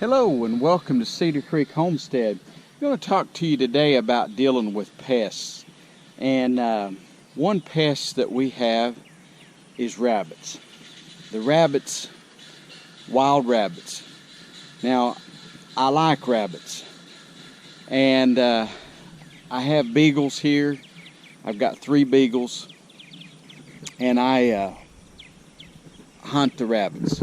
Hello and welcome to Cedar Creek Homestead. I'm going to talk to you today about dealing with pests. And one pest that we have is rabbits. The rabbits, wild rabbits. Now, I like rabbits. And I have beagles here. I've got 3 beagles. And I hunt the rabbits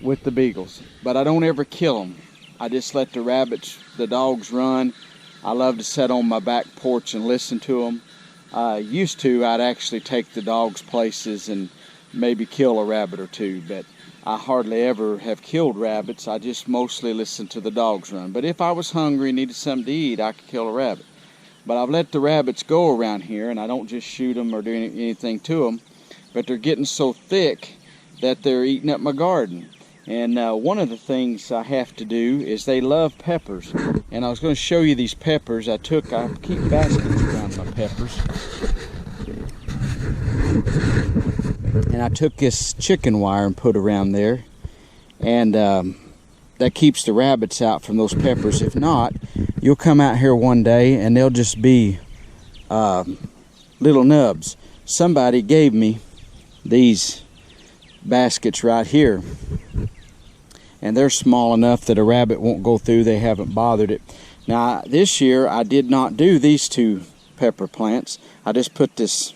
with the beagles, but I don't ever kill them. I just let the dogs run. I love to sit on my back porch and listen to them. I'd actually take the dogs places and maybe kill a rabbit or 2, but I hardly ever have killed rabbits. I just mostly listen to the dogs run. But if I was hungry and needed something to eat, I could kill a rabbit. But I've let the rabbits go around here, and I don't just shoot them or do anything to them, but they're getting so thick that they're eating up my garden. And one of the things I have to do is they love peppers. And I was going to show you these peppers. I keep baskets around my peppers. And I took this chicken wire and put around there. And that keeps the rabbits out from those peppers. If not, you'll come out here one day and they'll just be little nubs. Somebody gave me these baskets right here. And they're small enough that a rabbit won't go through. They haven't bothered it. Now, this year, I did not do these 2 pepper plants. I just put this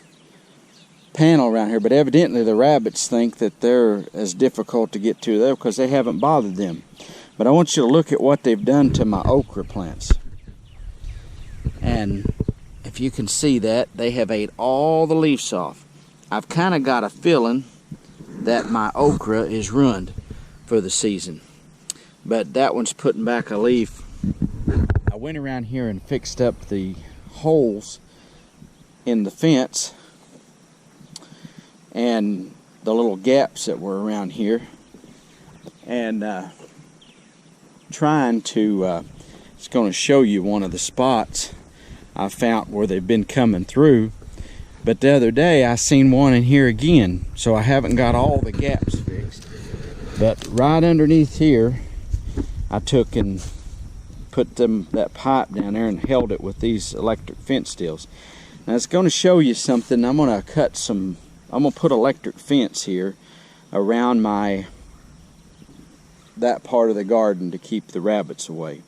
panel around here. But evidently, the rabbits think that they're as difficult to get to there because they haven't bothered them. But I want you to look at what they've done to my okra plants. And if you can see that, they have ate all the leaves off. I've kind of got a feeling that my okra is ruined for the season, but that one's putting back a leaf. I went around here and fixed up the holes in the fence and the little gaps that were around here, and trying to it's going to show you one of the spots I found where they've been coming through. But the other day I seen one in here again, so I haven't got all the gaps fixed. But right underneath here, I took and put that pipe down there and held it with these electric fence steels. Now it's going to show you something. I'm going to put electric fence here around that part of the garden to keep the rabbits away.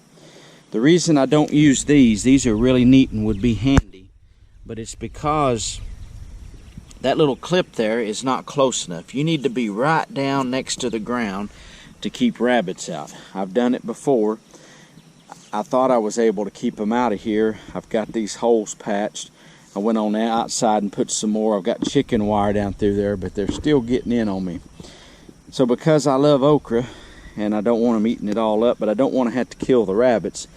The reason I don't use these are really neat and would be handy, but it's because that little clip there is not close enough. You need to be right down next to the ground to keep rabbits out. I've done it before. I thought I was able to keep them out of here. I've got these holes patched. I went on the outside and put some more. I've got chicken wire down through there, but they're still getting in on me. So because I love okra and I don't want them eating it all up, but I don't want to have to kill the rabbits,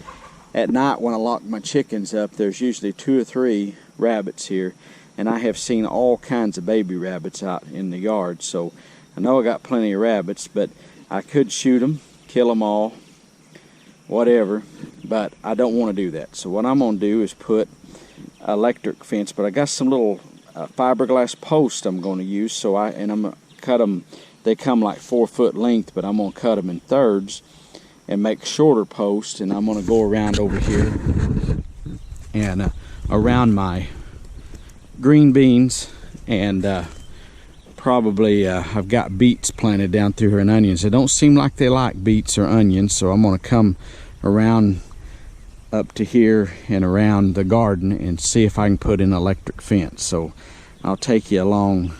at night when I lock my chickens up, there's usually 2 or 3 rabbits here. And I have seen all kinds of baby rabbits out in the yard. So I know I got plenty of rabbits, but I could shoot them, kill them all, whatever. But I don't want to do that. So what I'm going to do is put electric fence. But I got some little fiberglass posts I'm going to use. And I'm going to cut them. They come like 4-foot length, but I'm going to cut them in thirds and make shorter posts. And I'm going to go around over here and around my green beans, and probably I've got beets planted down through here and onions. It don't seem like they like beets or onions, so I'm going to come around up to here and around the garden and see if I can put in electric fence. So I'll take you along.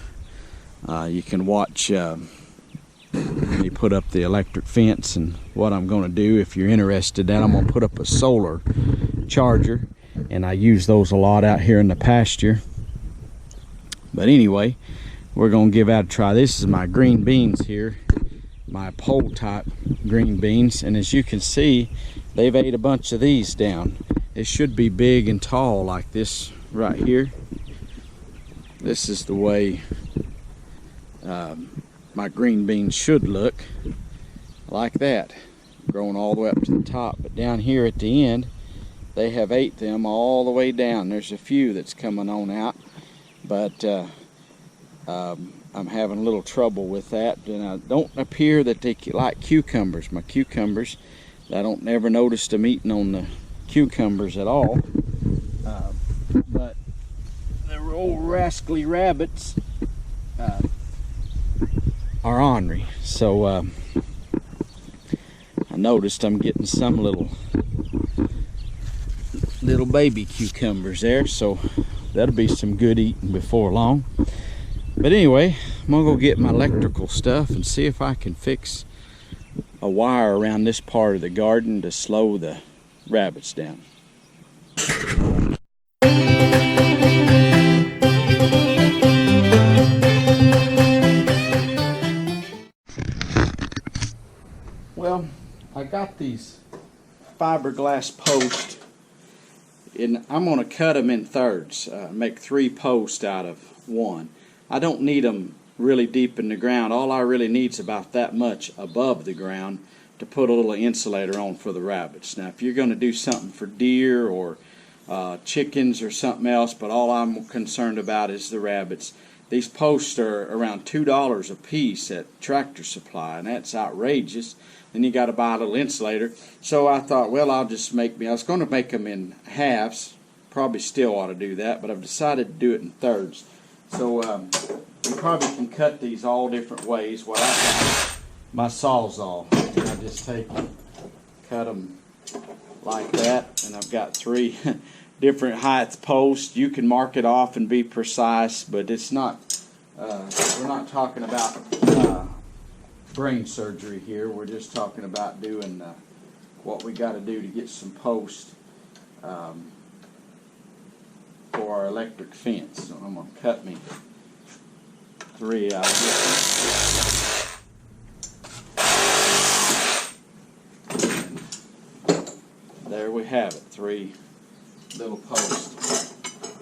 You can watch me put up the electric fence and what I'm going to do. If you're interested, I'm going to put up a solar charger, and I use those a lot out here in the pasture. But anyway, we're going to give that a try. This is my green beans here, my pole type green beans. And as you can see, they've ate a bunch of these down. It should be big and tall like this right here. This is the way my green beans should look, like that, growing all the way up to the top. But down here at the end, they have ate them all the way down. There's a few that's coming on out. But I I'm having a little trouble with that, and I don't appear that they like cucumbers. My cucumbers, I don't never notice them eating on the cucumbers at all. But the old rascally rabbits are ornery. So I noticed I'm getting some little baby cucumbers there, so that'll be some good eating before long. But anyway, I'm gonna go get my electrical stuff and see if I can fix a wire around this part of the garden to slow the rabbits down. Well, I got these fiberglass posts, and I'm going to cut them in thirds, make 3 posts out of 1. I don't need them really deep in the ground. All I really need is about that much above the ground to put a little insulator on for the rabbits. Now, if you're going to do something for deer or chickens or something else, but all I'm concerned about is the rabbits. These posts are around $2 a piece at Tractor Supply, and that's outrageous. Then you got to buy a little insulator. So I thought, well, I was going to make them in halves. Probably still ought to do that, but I've decided to do it in thirds. So you probably can cut these all different ways. What I got, my Sawzall, I just cut them like that, and I've got 3 different height posts. You can mark it off and be precise, but it's not. We're not talking about brain surgery here. We're just talking about doing what we got to do to get some posts for our electric fence. So I'm going to cut me 3 out of here. And there we have it, 3 little posts.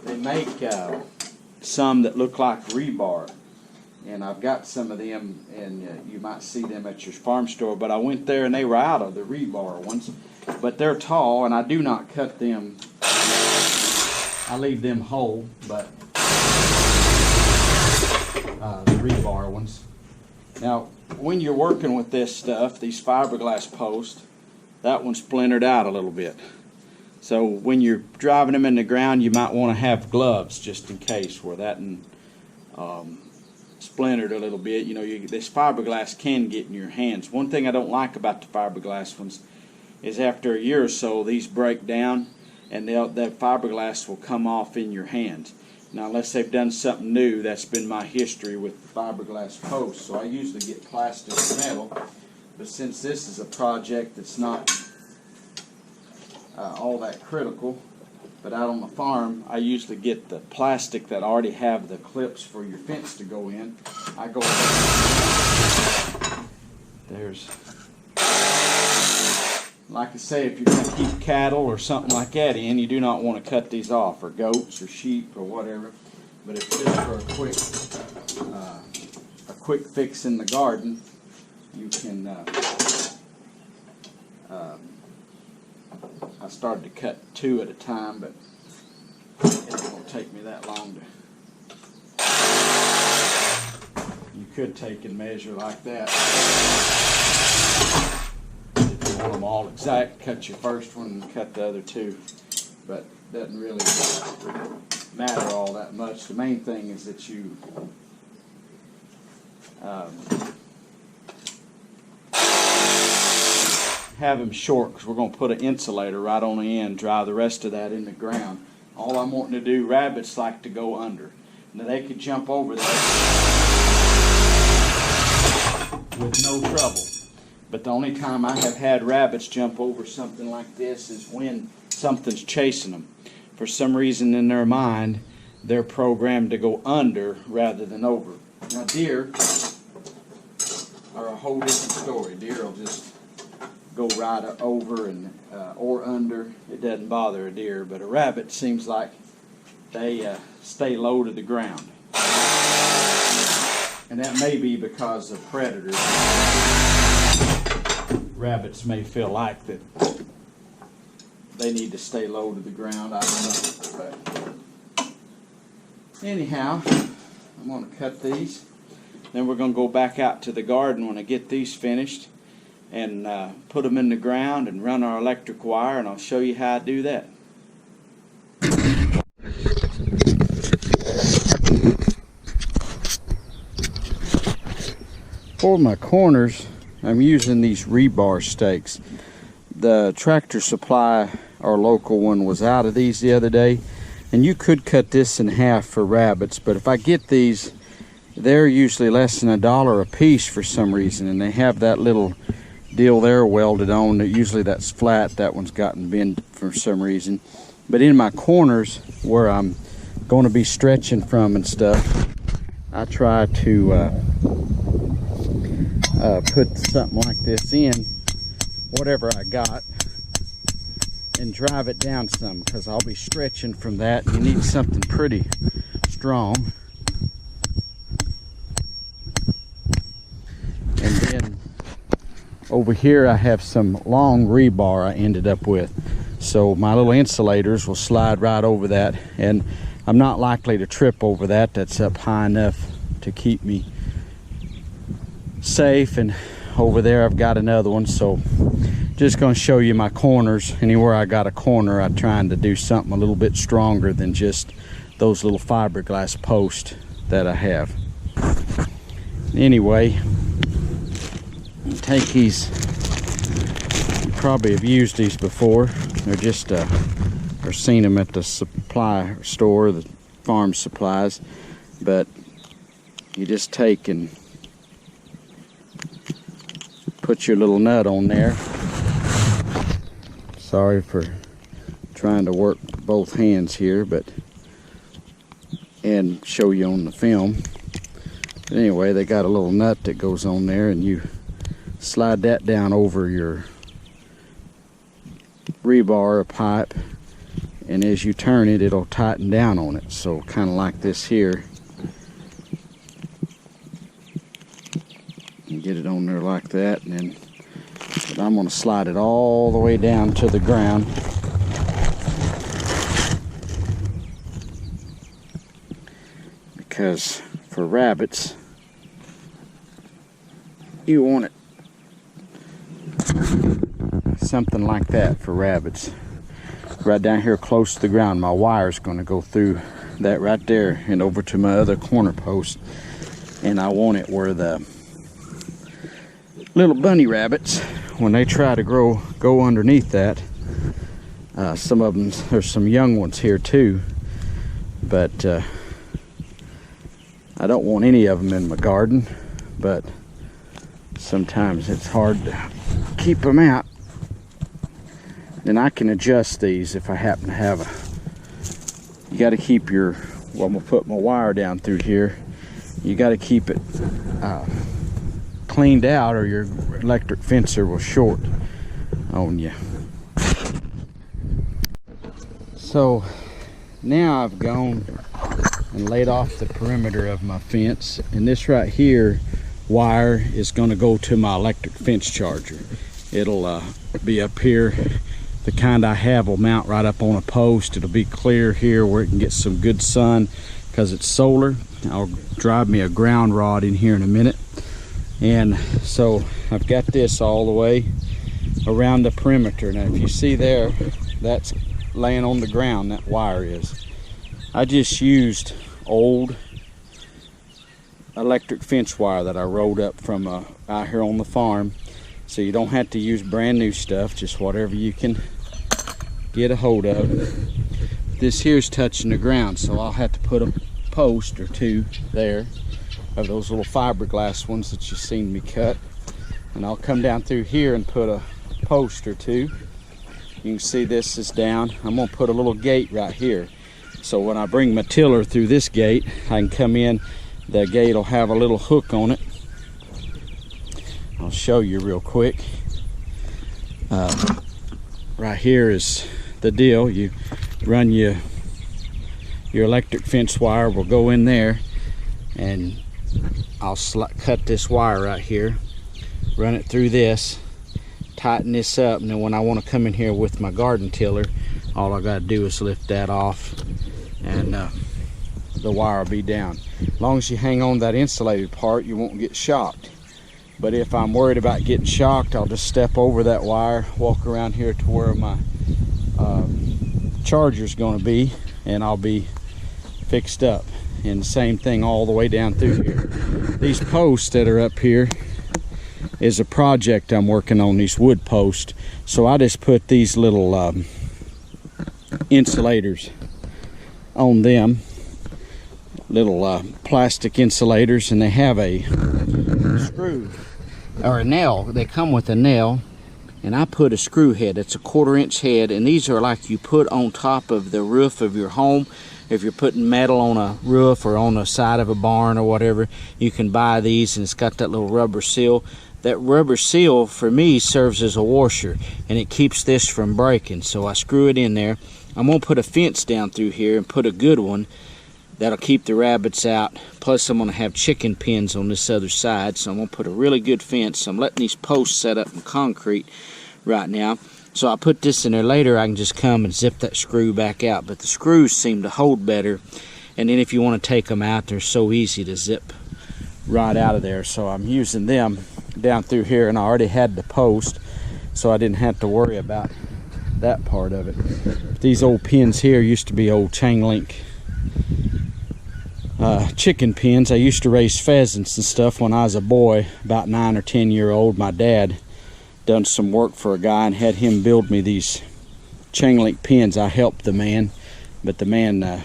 They make some that look like rebar, and I've got some of them, and you might see them at your farm store, but I went there and they were out of the rebar ones, but they're tall, and I do not cut them. I leave them whole, but the rebar ones. Now, when you're working with this stuff, these fiberglass posts, that one splintered out a little bit. So when you're driving them in the ground, you might want to have gloves just in case where that splintered a little bit. You know, this fiberglass can get in your hands. One thing I don't like about the fiberglass ones is after a year or so, these break down, and that fiberglass will come off in your hands. Now, unless they've done something new, that's been my history with the fiberglass posts. So I usually get plastic or metal, but since this is a project that's not all that critical, but out on the farm, I usually get the plastic that already have the clips for your fence to go in. I go, there's, like I say, if you're going to keep cattle or something like that in, you do not want to cut these off, or goats or sheep or whatever. But if just for a quick fix in the garden, you can. I started to cut 2 at a time, but it won't take me that long to. You could take and measure like that. If you want them all exact, cut your first one and cut the other 2. But it doesn't really matter all that much. The main thing is that you have them short, because we're going to put an insulator right on the end, dry the rest of that in the ground. All I'm wanting to do, rabbits like to go under. Now they could jump over there with no trouble. But the only time I have had rabbits jump over something like this is when something's chasing them. For some reason in their mind, they're programmed to go under rather than over. Now deer are a whole different story. Deer will just go right over and or under. It doesn't bother a deer, but a rabbit seems like they stay low to the ground. And that may be because of predators. Rabbits may feel like that they need to stay low to the ground. I don't know. But anyhow, I'm going to cut these. Then we're going to go back out to the garden when I get these finished and put them in the ground and run our electric wire, and I'll show you how I do that. For my corners, I'm using these rebar stakes. The Tractor Supply, our local one, was out of these the other day, and you could cut this in half for rabbits, but if I get these, they're usually less than $1 a piece for some reason, and they have that little deal there welded on. Usually that's flat. That one's gotten bent for some reason. But in my corners where I'm going to be stretching from and stuff, I try to put something like this in, whatever I got, and drive it down some, because I'll be stretching from that, and you need something pretty strong. And then over here I have some long rebar I ended up with, so my little insulators will slide right over that, and I'm not likely to trip over that. That's up high enough to keep me safe. And over there I've got another one, so just going to show you my corners. Anywhere I got a corner, I'm trying to do something a little bit stronger than just those little fiberglass posts that I have. Anyway, take these. You probably have used these before. They're just or seen them at the supply store, the farm supplies, but you just take and put your little nut on there. Sorry for trying to work both hands here, but and show you on the film. But anyway, they got a little nut that goes on there, and you slide that down over your rebar or pipe, and as you turn it, it'll tighten down on it. So kind of like this here. And get it on there like that, and then but I'm going to slide it all the way down to the ground. Because for rabbits, you want it something like that for rabbits. Right down here close to the ground, my wire's going to go through that right there and over to my other corner post. And I want it where the little bunny rabbits, when they try to go underneath that, some of them, there's some young ones here too, but I don't want any of them in my garden, but sometimes it's hard to keep them out. Then I can adjust these if I happen to have a, you got to keep your, well, I'm going to put my wire down through here. You got to keep it cleaned out, or your electric fencer will short on you. So now I've gone and laid off the perimeter of my fence, and this right here wire is going to go to my electric fence charger. It'll be up here. The kind I have will mount right up on a post. It'll be clear here where it can get some good sun because it's solar. I'll drive me a ground rod in here in a minute. And so I've got this all the way around the perimeter. Now if you see there, that's laying on the ground, that wire is. I just used old electric fence wire that I rolled up from out here on the farm. So you don't have to use brand new stuff, just whatever you can get a hold of. This here's touching the ground, so I'll have to put a post or two there of those little fiberglass ones that you've seen me cut, and I'll come down through here and put a post or two. You can see this is down. I'm going to put a little gate right here, so when I bring my tiller through this gate, I can come in. The gate will have a little hook on it. I'll show you real quick. Right here is the deal. You run your electric fence wire will go in there, and I'll cut this wire right here, run it through this, tighten this up, and then when I want to come in here with my garden tiller, all I got to do is lift that off and the wire will be down. As long as you hang on that insulated part, you won't get shocked. But if I'm worried about getting shocked, I'll just step over that wire, walk around here to where my charger's going to be, and I'll be fixed up. And the same thing all the way down through here. These posts that are up here is a project I'm working on, these wood posts. So I just put these little insulators on them, little plastic insulators, and they have a screw or a nail. They come with a nail, and I put a screw head. It's a 1/4 inch head, and these are like you put on top of the roof of your home. If you're putting metal on a roof or on the side of a barn or whatever, you can buy these, and it's got that little rubber seal. That rubber seal for me serves as a washer, and it keeps this from breaking. So I screw it in there. I'm gonna put a fence down through here and put a good one that'll keep the rabbits out. Plus I'm gonna have chicken pens on this other side, so I'm gonna put a really good fence. I'm letting these posts set up in concrete right now. So I put this in there. Later I can just come and zip that screw back out, but the screws seem to hold better. And then if you want to take them out, they're so easy to zip right out of there. So I'm using them down through here, and I already had the post, so I didn't have to worry about that part of it. These old pins here used to be old chain link chicken pens. I used to raise pheasants and stuff when I was a boy, about 9 or 10 year old. My dad done some work for a guy and had him build me these chain link pens. I helped the man, but the man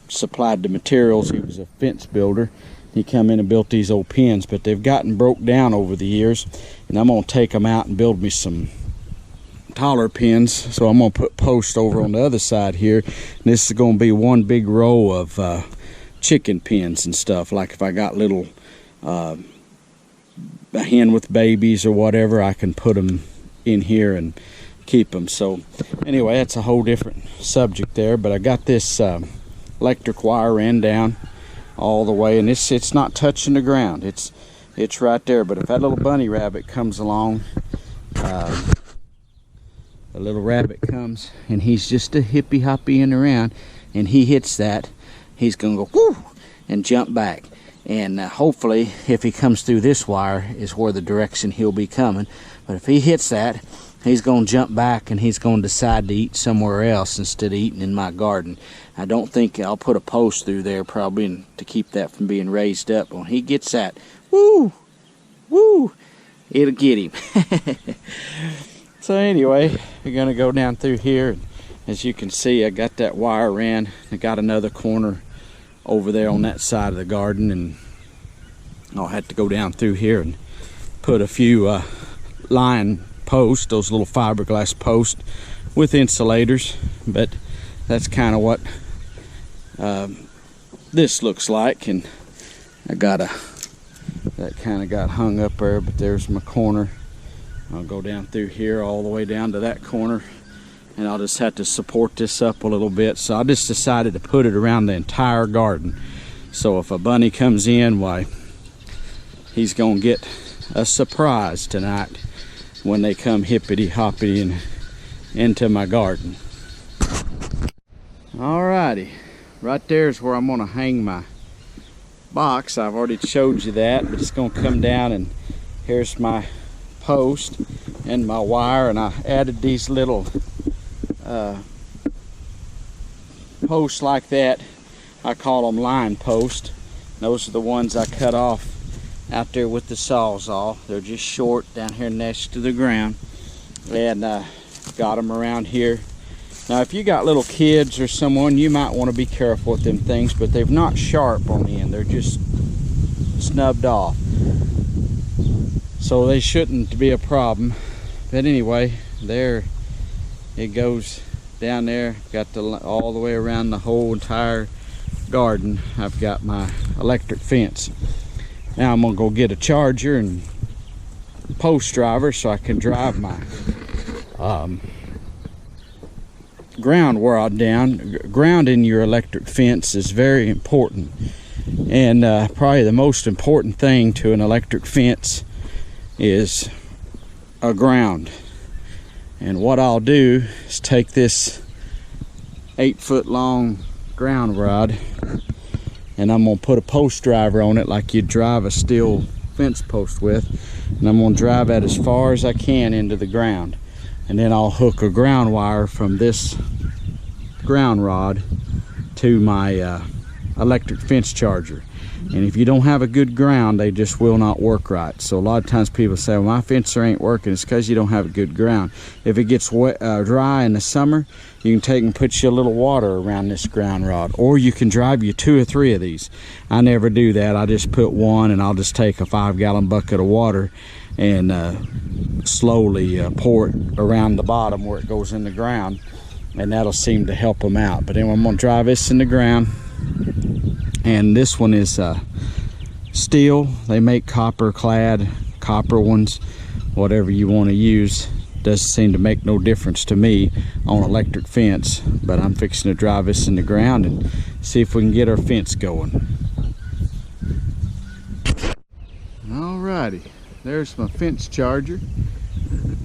supplied the materials. He was a fence builder. He come in and built these old pens, but they've gotten broke down over the years, and I'm gonna take them out and build me some taller pens. So I'm gonna put posts over on the other side here, and this is gonna be one big row of chicken pens and stuff. Like if I got little a hen with babies or whatever, I can put them in here and keep them. So anyway, that's a whole different subject there, but I got this electric wire ran down all the way, and it's not touching the ground. It's right there. But if that little bunny rabbit comes along, the little rabbit comes and he's just a hippy hoppying around, and he hits that, he's gonna go whoo and jump back. And hopefully if he comes through this wire is where the direction he'll be coming. But if he hits that, he's going to jump back, and he's going to decide to eat somewhere else instead of eating in my garden. I don't think I'll put a post through there probably to keep that from being raised up. When he gets that, woo, woo, it'll get him. So anyway, we're going to go down through here. As you can see, I got that wire ran. I got another corner over there on that side of the garden, and I'll have to go down through here and put a few line posts, those little fiberglass posts with insulators. But that's kind of what this looks like, and I got that kind of got hung up there, but there's my corner. I'll go down through here all the way down to that corner, and I'll just have to support this up a little bit. So I just decided to put it around the entire garden. So if a bunny comes in, why, he's gonna get a surprise tonight when they come hippity hoppity and into my garden. Alrighty, right there is where I'm gonna hang my box. I've already showed you that, but it's gonna come down, and here's my post and my wire, and I added these little posts like that. I call them line posts. Those are the ones I cut off out there with the Sawzall. They're just short down here next to the ground, and got them around here. Now if you got little kids or someone, you might want to be careful with them things, but they're not sharp on the end. They're just snubbed off, so they shouldn't be a problem. But anyway, there it goes down there. Got all the way around the whole entire garden. I've got my electric fence. Now I'm gonna go get a charger and post driver so I can drive my ground wire down. Grounding your electric fence is very important, and probably the most important thing to an electric fence is a ground. And what I'll do is take this 8-foot long ground rod, and I'm gonna put a post driver on it like you'd drive a steel fence post with, and I'm gonna drive that as far as I can into the ground, and then I'll hook a ground wire from this ground rod to my electric fence charger. And if you don't have a good ground, they just will not work right. So a lot of times people say, well, my fencer ain't working. It's because you don't have a good ground. If it gets wet, dry in the summer, you can take and put you a little water around this ground rod, or you can drive you 2 or 3 of these. I never do that. I just put one, and I'll just take a 5-gallon bucket of water and slowly pour it around the bottom where it goes in the ground, and that'll seem to help them out. But then I'm going to drive this in the ground. And this one is steel. They make copper clad, copper ones, whatever you want to use. Doesn't seem to make no difference to me on electric fence, but I'm fixing to drive this in the ground and see if we can get our fence going. Alrighty, there's my fence charger.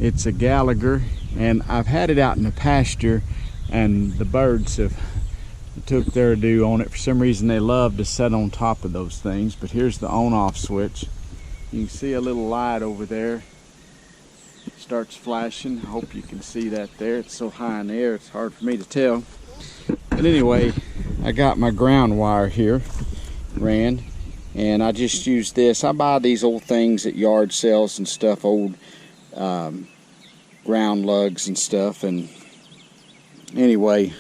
It's a Gallagher, and I've had it out in the pasture, and the birds have took their due on it. For some reason they love to sit on top of those things. But here's the on-off switch. You can see a little light over there. It starts flashing. I hope you can see that there. It's so high in the air it's hard for me to tell. But anyway, I got my ground wire here ran, and I just used this. I buy these old things at yard sales and stuff, old ground lugs and stuff. And anyway,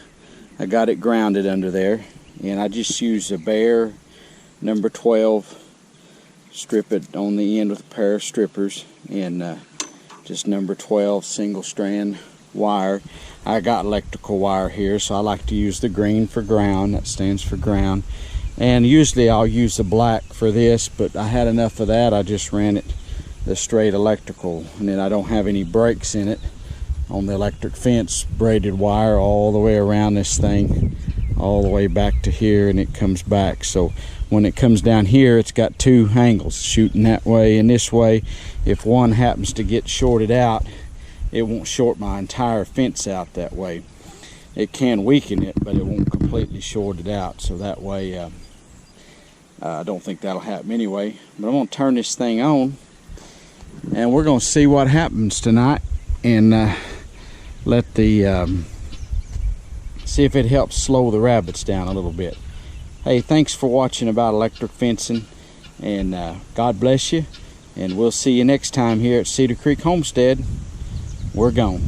I got it grounded under there, and I just used a bare number 12, strip it on the end with a pair of strippers, and just number 12 single strand wire. I got electrical wire here, so I like to use the green for ground. That stands for ground. And usually I'll use the black for this, but I had enough of that. I just ran it the straight electrical, and then I don't have any breaks in it on the electric fence. Braided wire all the way around this thing, all the way back to here, and it comes back. So when it comes down here, it's got 2 angles shooting that way and this way. If one happens to get shorted out, it won't short my entire fence out that way. It can weaken it, but it won't completely short it out. So that way I don't think that'll happen anyway. But I'm going to turn this thing on, and we're going to see what happens tonight, and let the see if it helps slow the rabbits down a little bit. Hey, thanks for watching about electric fencing, and God bless you, and we'll see you next time here at Cedar Creek Homestead. We're gone.